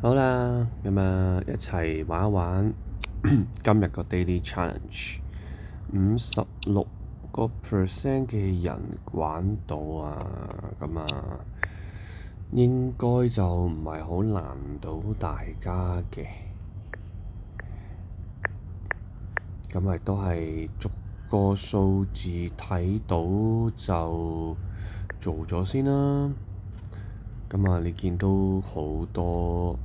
好啦，咁一齊玩一玩今日個 daily challenge。56% 嘅人玩到啊，應該就唔係好難到大家嘅。咁都係逐個數字睇到就做咗先啦。你見到好多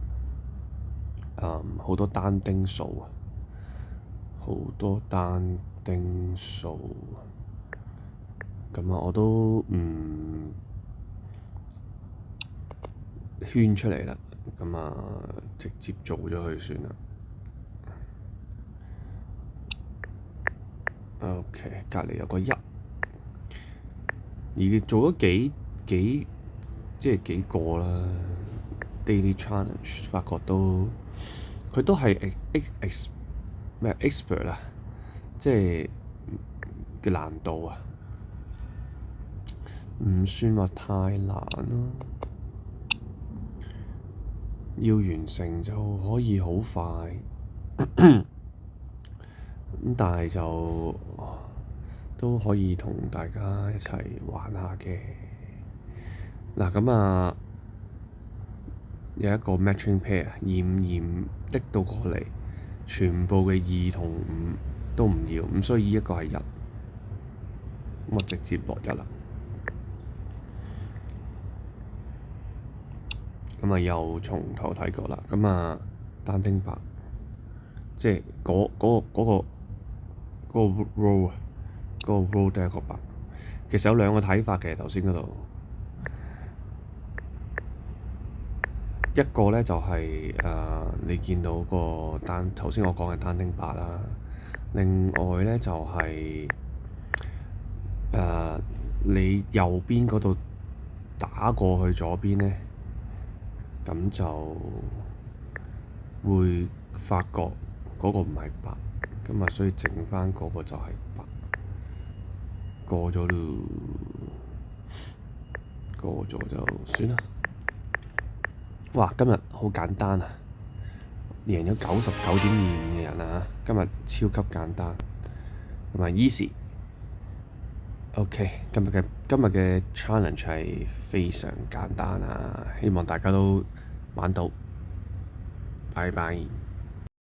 好多單丁數啊，好多單丁數。我都唔圈出嚟啦。直接做咗佢算啦。OK，隔離有個1，而做咗幾個啦。Daily challenge 發覺佢都係expert 啊，即係嘅難度啊，唔算話太難咯。要完成就可以好快，但係都可以同大家一齊玩下嘅。有一個 matching pair，嫌的到過嚟，全部嘅2同5都唔要，咁所以呢一個係1，我直接落1啦。又從頭睇過啦。單丁白，即係嗰個 row 啊，嗰個 row 都係一個白。其實有兩個睇法嘅，頭先嗰度。一個呢就係你見到個頭先我講嘅單丁白啦。另外呢就係你右邊嗰度打過去左邊呢，咁就會發覺嗰個唔係白，所以剩返嗰個就係白。過咗咯，過咗就算啦。哇！今日好簡單啊，贏咗99.25嘅人啊！今日超級簡單，同埋 easy。OK，今日嘅 challenge 係非常簡單啊，希望大家都玩到。拜拜。